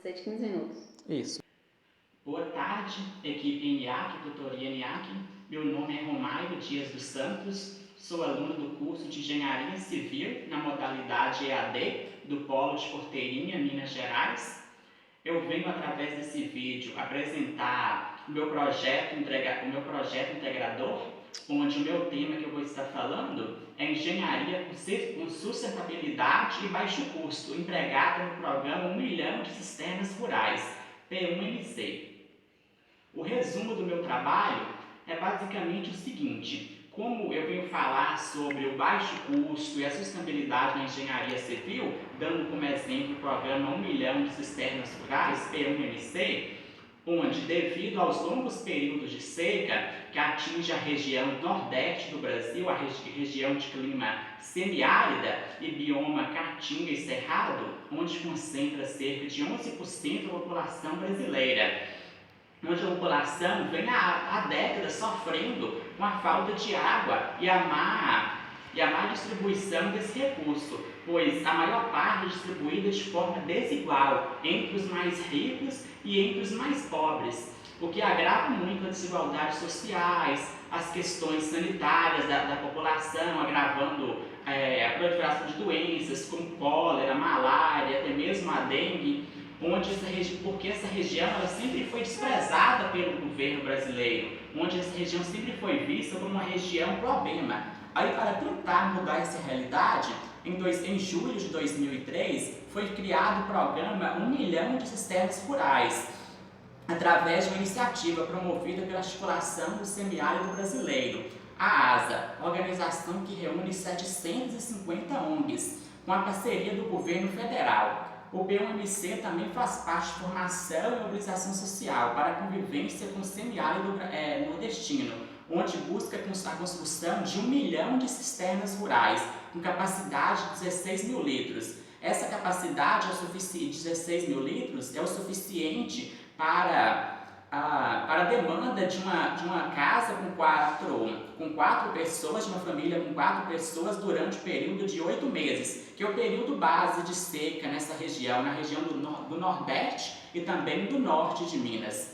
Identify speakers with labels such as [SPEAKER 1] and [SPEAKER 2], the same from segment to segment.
[SPEAKER 1] ser de 15 minutos.
[SPEAKER 2] Isso.
[SPEAKER 3] Boa tarde, equipe ENIAC, tutoria ENIAC. Meu nome é Romário Dias dos Santos, sou aluno do curso de Engenharia Civil na modalidade EAD do Polo de Porteirinha, Minas Gerais. Eu venho, através desse vídeo, apresentar o meu projeto integrador, onde o meu tema que eu vou estar falando é Engenharia com Sustentabilidade e Baixo Custo, empregada no programa 1 milhão de cisternas rurais, P1MC. O resumo do meu trabalho é basicamente o seguinte: como eu venho falar sobre o baixo custo e a sustentabilidade na engenharia civil, dando como exemplo o programa 1 milhão de cisternas rurais, P1MC, onde, devido aos longos períodos de seca que atinge a região nordeste do Brasil, a região de clima semiárida e bioma caatinga e cerrado, onde concentra cerca de 11% da população brasileira, onde a população vem há décadas sofrendo com a falta de água e a má distribuição desse recurso, pois a maior parte é distribuída de forma desigual entre os mais ricos e entre os mais pobres, o que agrava muito as desigualdades sociais, as questões sanitárias da população, agravando a proliferação de doenças como cólera, malária, até mesmo a dengue, porque essa região ela sempre foi desprezada pelo governo brasileiro, onde essa região sempre foi vista como uma região problema. Aí, para tentar mudar essa realidade, em julho de 2003, foi criado o programa 1 milhão de cisternas rurais, através de uma iniciativa promovida pela Articulação do Semiárido Brasileiro, a ASA, organização que reúne 750 ONGs, com a parceria do governo federal. O P1MC também faz parte de formação e mobilização social para a convivência com o semiárido nordestino, onde busca a construção de 1 milhão de cisternas rurais, com capacidade de 16 mil litros. Essa capacidade de 16 mil litros é o suficiente para a demanda de uma casa com quatro pessoas, de uma família com 4 pessoas, durante o período de 8 meses, que é o período base de seca nessa região, na região do Nordeste e também do Norte de Minas.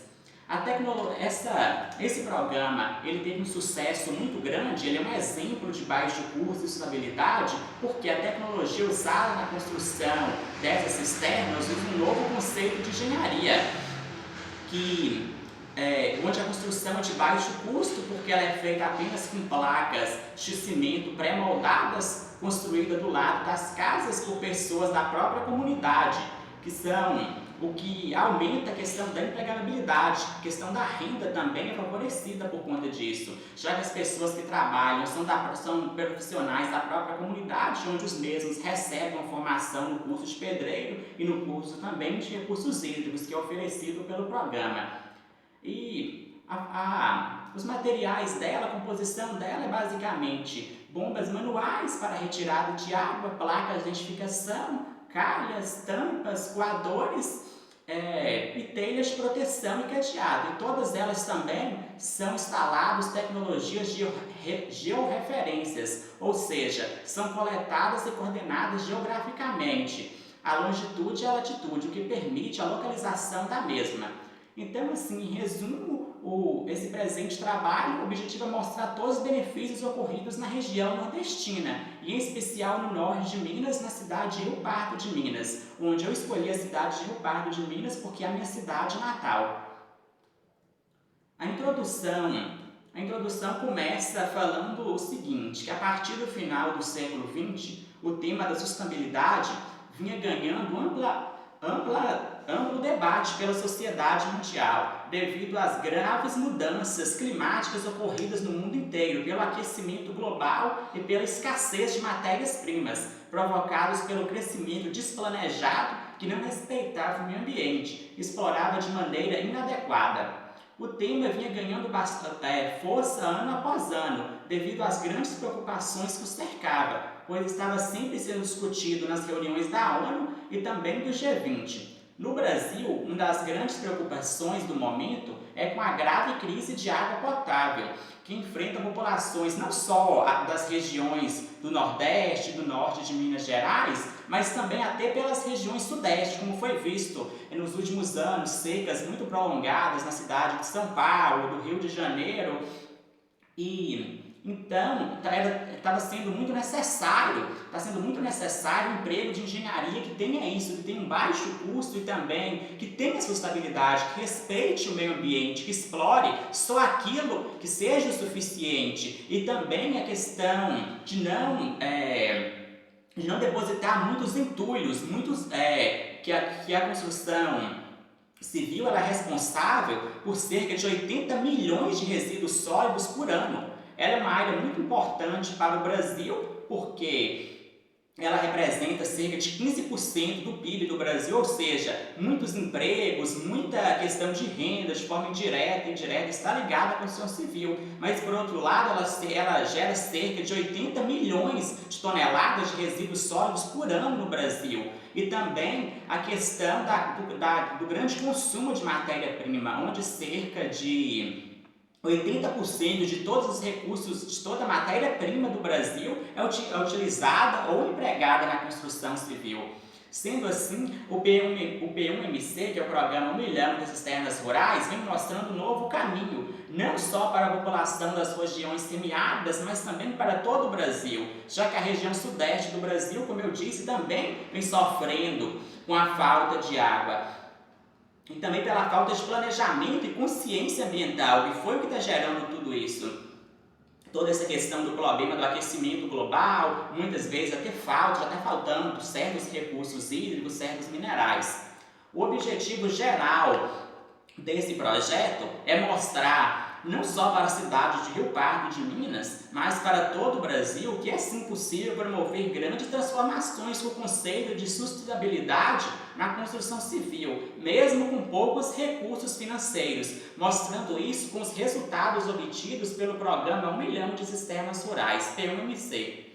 [SPEAKER 3] Esse programa ele teve um sucesso muito grande, ele é um exemplo de baixo custo e sustentabilidade, porque a tecnologia usada na construção dessas cisternas usa um novo conceito de engenharia, onde a construção é de baixo custo, porque ela é feita apenas com placas de cimento pré-moldadas, construídas do lado das casas por pessoas da própria comunidade, que são o que aumenta a questão da empregabilidade. A questão da renda também é favorecida por conta disso, já que as pessoas que trabalham são profissionais da própria comunidade, onde os mesmos recebem formação no curso de pedreiro e no curso também de recursos hídricos, que é oferecido pelo programa. E os materiais dela, a composição dela é basicamente bombas manuais para retirada de água, placas de identificação, calhas, tampas, coadores e telhas de proteção e cadeado. E todas elas também são instaladas tecnologias georreferências, ou seja, são coletadas e coordenadas geograficamente, a longitude e a latitude, o que permite a localização da mesma. Então, assim, em resumo, esse presente trabalho, o objetivo é mostrar todos os benefícios ocorridos na região nordestina, e em especial no norte de Minas, na cidade de Rio Pardo de Minas, onde eu escolhi a cidade de Rio Pardo de Minas porque é a minha cidade natal. A introdução começa falando o seguinte, que a partir do final do século XX, o tema da sustentabilidade vinha ganhando amplo debate pela sociedade mundial, devido às graves mudanças climáticas ocorridas no mundo inteiro, pelo aquecimento global e pela escassez de matérias-primas, provocados pelo crescimento desplanejado que não respeitava o meio ambiente, explorava de maneira inadequada. O tema vinha ganhando força ano após ano, devido às grandes preocupações que o cercava, pois estava sempre sendo discutido nas reuniões da ONU e também do G20. No Brasil, uma das grandes preocupações do momento é com a grave crise de água potável, que enfrenta populações não só das regiões do Nordeste e do Norte de Minas Gerais, mas também até pelas regiões sudeste, como foi visto nos últimos anos, secas muito prolongadas na cidade de São Paulo, do Rio de Janeiro. E então estava sendo muito necessário, está sendo muito necessário um emprego de engenharia que tenha isso, que tenha um baixo custo e também que tenha sustentabilidade, que respeite o meio ambiente, que explore só aquilo que seja o suficiente. E também a questão de não depositar muitos entulhos, que a construção civil ela é responsável por cerca de 80 milhões de resíduos sólidos por ano. Ela é uma área muito importante para o Brasil, porque ela representa cerca de 15% do PIB do Brasil, ou seja, muitos empregos, muita questão de renda de forma indireta e indireta está ligada à construção civil. Mas, por outro lado, ela gera cerca de 80 milhões de toneladas de resíduos sólidos por ano no Brasil. E também a questão do grande consumo de matéria-prima, onde cerca de 80% de todos os recursos, de toda a matéria-prima do Brasil é utilizada ou empregada na construção civil. Sendo assim, o P1MC, que é o Programa 1 Milhão de Cisternas Rurais, vem mostrando um novo caminho, não só para a população das regiões semiáridas, mas também para todo o Brasil, já que a região sudeste do Brasil, como eu disse, também vem sofrendo com a falta de água. E também pela falta de planejamento e consciência ambiental, que foi o que está gerando tudo isso. Toda essa questão do problema do aquecimento global, muitas vezes até já está faltando certos recursos hídricos, certos minerais. O objetivo geral desse projeto é mostrar, não só para a cidade de Rio Pardo de Minas, mas para todo o Brasil, que é sim possível promover grandes transformações com o conceito de sustentabilidade na construção civil, mesmo com poucos recursos financeiros, mostrando isso com os resultados obtidos pelo Programa 1 Milhão de Cisternas Rurais, P1MC.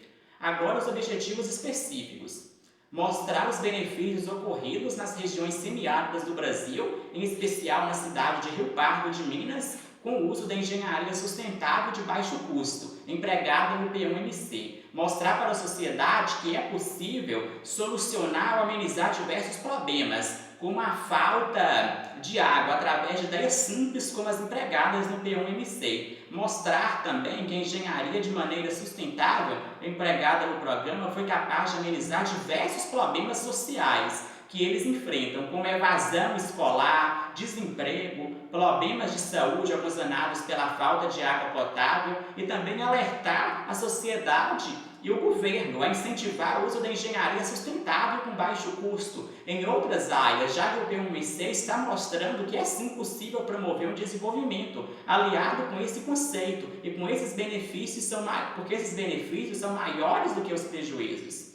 [SPEAKER 3] Agora os objetivos específicos. Mostrar os benefícios ocorridos nas regiões semiáridas do Brasil, em especial na cidade de Rio Pardo de Minas, com o uso da engenharia sustentável de baixo custo, empregada no P1MC. Mostrar para a sociedade que é possível solucionar ou amenizar diversos problemas, como a falta de água através de ideias simples como as empregadas no P1MC. Mostrar também que a engenharia de maneira sustentável, empregada no programa, foi capaz de amenizar diversos problemas sociais que eles enfrentam, como evasão escolar, desemprego, problemas de saúde ocasionados pela falta de água potável e também alertar a sociedade e o governo a incentivar o uso da engenharia sustentável com baixo custo em outras áreas, já que o P1MC está mostrando que é sim possível promover um desenvolvimento aliado com esse conceito e com esses benefícios, porque esses benefícios são maiores do que os prejuízos.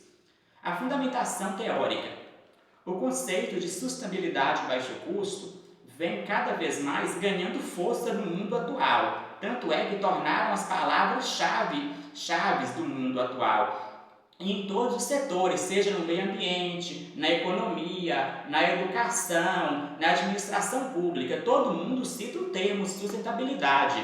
[SPEAKER 3] A fundamentação teórica. O conceito de sustentabilidade e baixo custo vem cada vez mais ganhando força no mundo atual. Tanto é que tornaram as palavras-chave do mundo atual. Em todos os setores, seja no meio ambiente, na economia, na educação, na administração pública, todo mundo cita o termo sustentabilidade.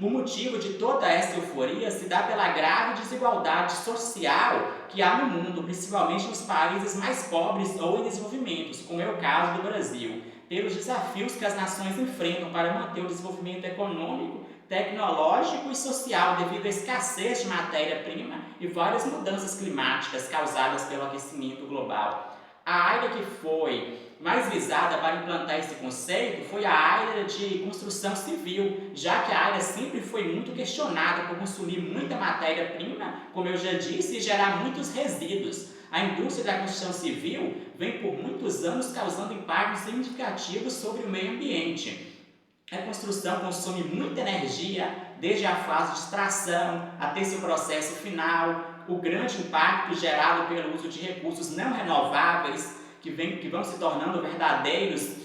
[SPEAKER 3] O motivo de toda essa euforia se dá pela grave desigualdade social que há no mundo, principalmente nos países mais pobres ou em desenvolvimento, como é o caso do Brasil, pelos desafios que as nações enfrentam para manter o desenvolvimento econômico, tecnológico e social devido à escassez de matéria-prima e várias mudanças climáticas causadas pelo aquecimento global. A área que foi mais visada para implantar esse conceito foi a área de construção civil, já que a área sempre foi muito questionada por consumir muita matéria-prima, como eu já disse, e gerar muitos resíduos. A indústria da construção civil vem por muitos anos causando impactos significativos sobre o meio ambiente. A construção consome muita energia, desde a fase de extração até seu processo final, o grande impacto gerado pelo uso de recursos não renováveis, que vão se tornando verdadeiros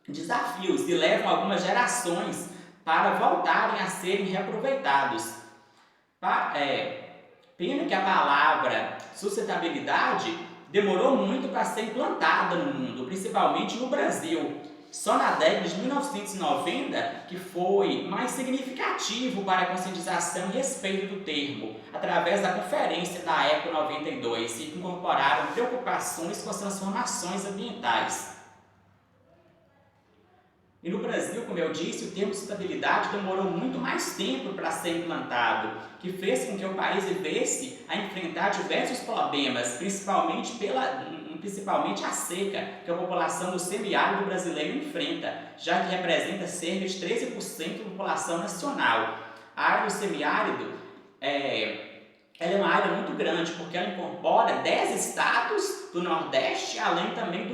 [SPEAKER 3] desafios e levam algumas gerações para voltarem a serem reaproveitados. Pena que a palavra sustentabilidade demorou muito para ser implantada no mundo, principalmente no Brasil. Só na década de 1990 que foi mais significativo para a conscientização e respeito do termo, através da conferência da ECO 92, que incorporaram preocupações com as transformações ambientais. E no Brasil, como eu disse, o termo sustentabilidade demorou muito mais tempo para ser implantado, que fez com que o país vivesse a enfrentar diversos problemas, principalmente a seca, que a população do semiárido brasileiro enfrenta, já que representa cerca de 13% da população nacional. A área do semiárido ela é uma área muito grande, porque ela incorpora 10 estados do Nordeste, além também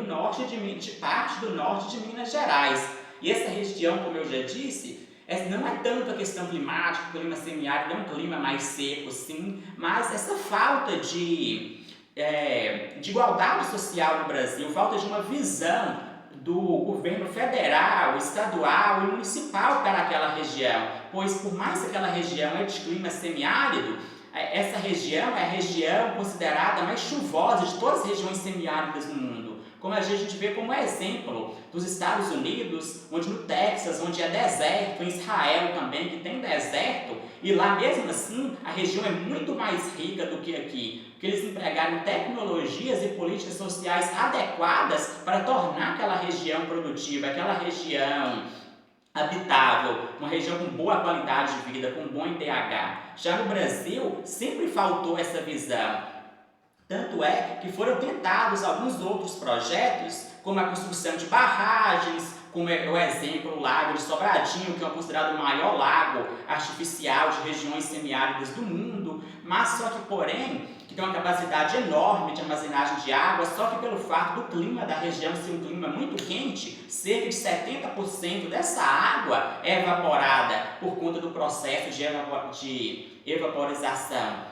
[SPEAKER 3] de parte do norte de Minas Gerais. E essa região, como eu já disse, não é tanto a questão climática, o clima semiárido é um clima mais seco, sim, mas essa falta de igualdade social no Brasil, falta de uma visão do governo federal, estadual e municipal para aquela região, pois por mais que aquela região é de clima semiárido, essa região é a região considerada mais chuvosa de todas as regiões semiáridas do mundo. Como a gente vê como exemplo dos Estados Unidos, onde no Texas, onde é deserto, em Israel também, que tem deserto, e lá mesmo assim a região é muito mais rica do que aqui, porque eles empregaram tecnologias e políticas sociais adequadas para tornar aquela região produtiva, aquela região habitável, uma região com boa qualidade de vida, com bom IDH. Já no Brasil, sempre faltou essa visão. Tanto é que foram tentados alguns outros projetos, como a construção de barragens, como é o exemplo o Lago de Sobradinho, que é considerado o maior lago artificial de regiões semiáridas do mundo, mas só que, porém, que tem uma capacidade enorme de armazenagem de água, só que pelo fato do clima da região ser um clima muito quente, cerca de 70% dessa água é evaporada por conta do processo de evaporização.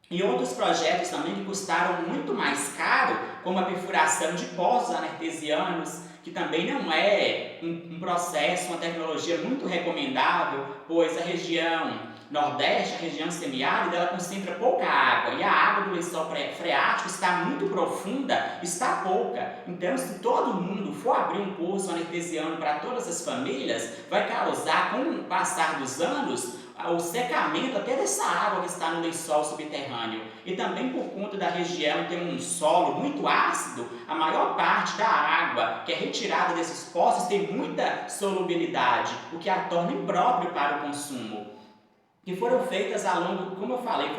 [SPEAKER 3] E outros projetos também que custaram muito mais caro, como a perfuração de poços artesianos, que também não é um processo, uma tecnologia muito recomendável, pois a região Nordeste, a região semiárida, ela concentra pouca água, e a água do lençol freático está muito profunda, está pouca. Então, se todo mundo for abrir um poço artesiano para todas as famílias, vai causar, com o passar dos anos, o secamento até dessa água que está no lençol subterrâneo. E também por conta da região ter um solo muito ácido, a maior parte da água que é retirada desses poços tem muita solubilidade, o que a torna impróprio para o consumo. Que foram feitas ao longo, como eu falei,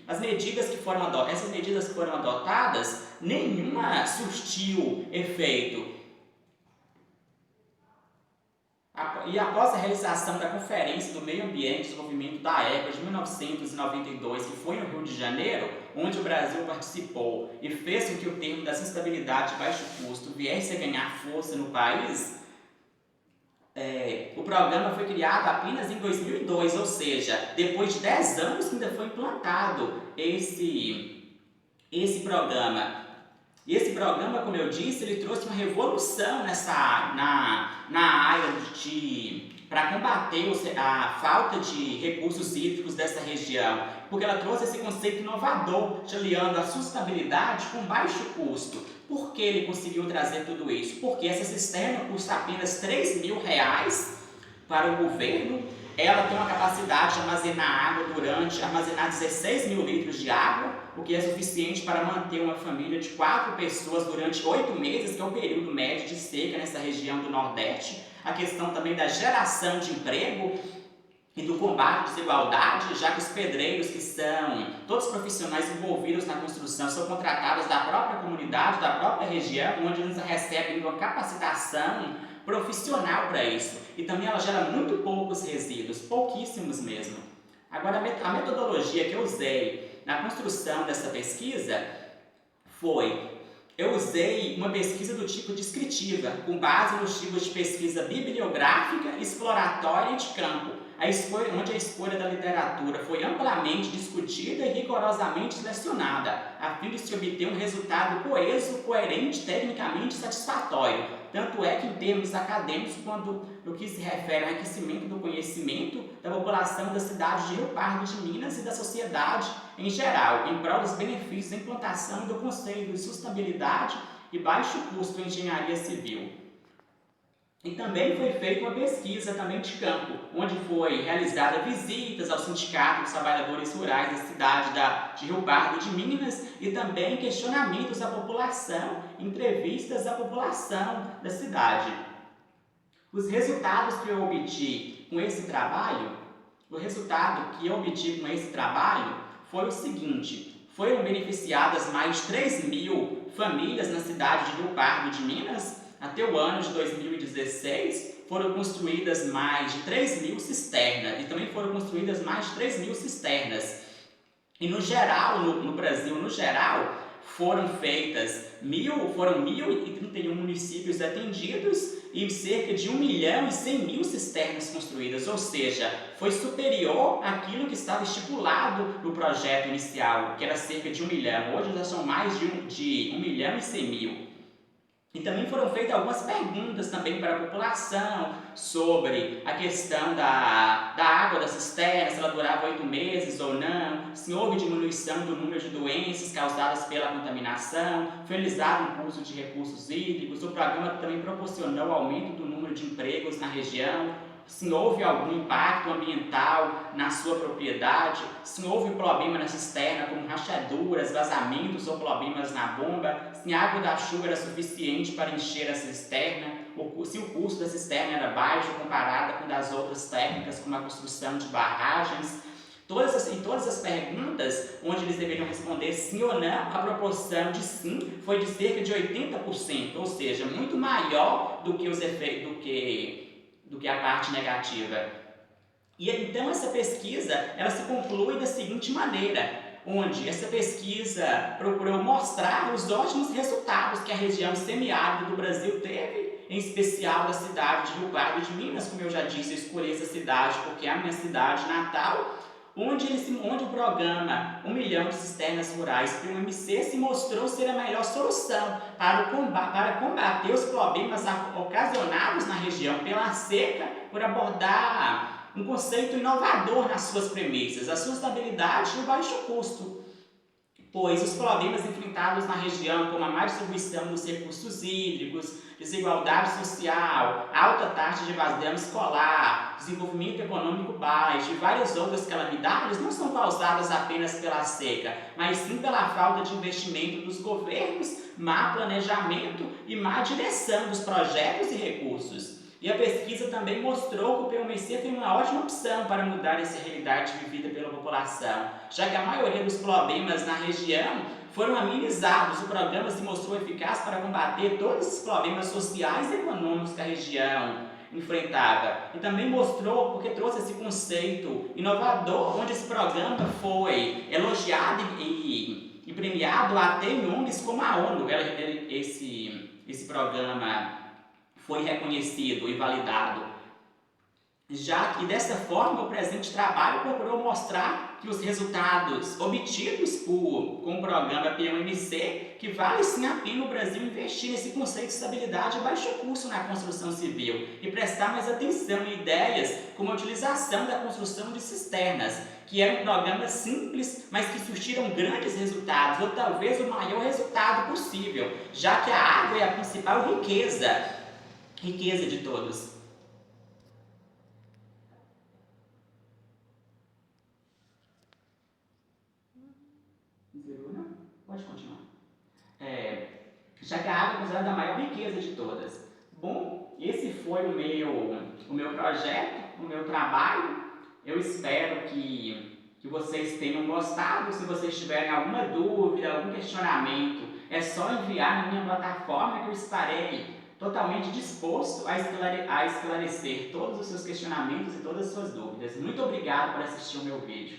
[SPEAKER 3] essas medidas que foram adotadas, nenhuma surtiu efeito. E após a realização da Conferência do Meio Ambiente e Desenvolvimento da ECO de 1992, que foi no Rio de Janeiro, onde o Brasil participou e fez com que o termo da sustentabilidade de baixo custo viesse a ganhar força no país, o programa foi criado apenas em 2002, ou seja, depois de 10 anos que ainda foi implantado esse programa. E esse programa, como eu disse, ele trouxe uma revolução na área para combater a falta de recursos hídricos dessa região, porque ela trouxe esse conceito inovador, aliando a sustentabilidade com baixo custo. Por que ele conseguiu trazer tudo isso? Porque essa cisterna custa apenas R$3.000 para o governo. Ela tem uma capacidade de armazenar 16 mil litros de água, o que é suficiente para manter uma família de 4 pessoas durante 8 meses, que é o período médio de seca nessa região do Nordeste. A questão também da geração de emprego e do combate à desigualdade, já que os pedreiros, que são todos profissionais envolvidos na construção, são contratados da própria comunidade, da própria região, onde eles recebem uma capacitação profissional para isso. E também ela gera muito poucos resíduos, pouquíssimos mesmo. Agora, a metodologia que eu usei na construção dessa pesquisa eu usei uma pesquisa do tipo descritiva, com base nos tipos de pesquisa bibliográfica, exploratória e de campo, onde a escolha da literatura foi amplamente discutida e rigorosamente selecionada, a fim de se obter um resultado coeso, coerente, tecnicamente satisfatório. Tanto é que, em termos acadêmicos, no que se refere ao enriquecimento do conhecimento da população da cidade de Rio Pardo de Minas e da sociedade em geral, em prol dos benefícios da implantação do conceito de sustentabilidade e baixo custo em engenharia civil. E também foi feita uma pesquisa também de campo, onde foi realizada visitas ao Sindicato dos Trabalhadores Rurais da cidade de Rio Pardo de Minas e também questionamentos à população, entrevistas à população da cidade. Os resultados que eu obti com esse trabalho, foi o seguinte: foram beneficiadas mais de 3.000 famílias na cidade de Rio Pardo de Minas. Até o ano de 2016, foram construídas mais de 3.000 cisternas, e também foram construídas mais de 3.000 cisternas. E no geral, no Brasil, no geral, foram 1.031 municípios atendidos e cerca de 1.100.000 cisternas construídas, ou seja, foi superior àquilo que estava estipulado no projeto inicial, que era cerca de 1 milhão. Hoje já são mais de 1.100.000. E também foram feitas algumas perguntas também para a população sobre a questão da água da cisterna, se ela durava 8 meses ou não, se houve diminuição do número de doenças causadas pela contaminação, foi realizado um curso de recursos hídricos, o programa também proporcionou aumento do número de empregos na região, se houve algum impacto ambiental na sua propriedade, se houve problema na cisterna, como rachaduras, vazamentos ou problemas na bomba, se a água da chuva era suficiente para encher a cisterna, se o custo da cisterna era baixo comparado com das outras técnicas, como a construção de barragens. Todas as perguntas onde eles deveriam responder sim ou não, a proporção de sim foi de cerca de 80%, ou seja, muito maior do que os efeitos, do que a parte negativa. E então essa pesquisa, ela se conclui da seguinte maneira, onde essa pesquisa procurou mostrar os ótimos resultados que a região semiárida do Brasil teve, em especial da cidade de Rio Pardo de Minas. Como eu já disse, eu escolhi essa cidade porque é a minha cidade natal, onde o programa 1 milhão de cisternas rurais PUMC se mostrou ser a melhor solução para combater os problemas ocasionados na região pela seca, por abordar um conceito inovador nas suas premissas, a sustentabilidade e o baixo custo, pois os problemas enfrentados na região, como a má distribuição dos recursos hídricos, desigualdade social, alta taxa de evasão escolar, desenvolvimento econômico baixo e várias outras calamidades não são causadas apenas pela seca, mas sim pela falta de investimento dos governos, má planejamento e má direção dos projetos e recursos. E a pesquisa também mostrou que o PUMC tem uma ótima opção para mudar essa realidade vivida pela população, já que a maioria dos problemas na região foram amenizados. O programa se mostrou eficaz para combater todos os problemas sociais e econômicos que a região enfrentava. E também mostrou, porque trouxe esse conceito inovador, onde esse programa foi elogiado e premiado até em ONGs como a ONU. Esse programa foi reconhecido e validado. Já que dessa forma o presente trabalho procurou mostrar que os resultados obtidos com o programa PUMC, que vale sim a pena o Brasil investir nesse conceito de estabilidade e baixo custo na construção civil e prestar mais atenção em ideias como a utilização da construção de cisternas, que era um programa simples, mas que surtiram grandes resultados, ou talvez o maior resultado possível, já que a água é a principal riqueza de todos. Não? Pode continuar. Já que a água é considerada a maior riqueza de todas. Bom, esse foi o meu projeto, o meu trabalho. Eu espero que vocês tenham gostado. Se vocês tiverem alguma dúvida, algum questionamento, é só enviar na minha plataforma que eu estarei totalmente disposto a esclarecer todos os seus questionamentos e todas as suas dúvidas. Muito obrigado por assistir o meu vídeo.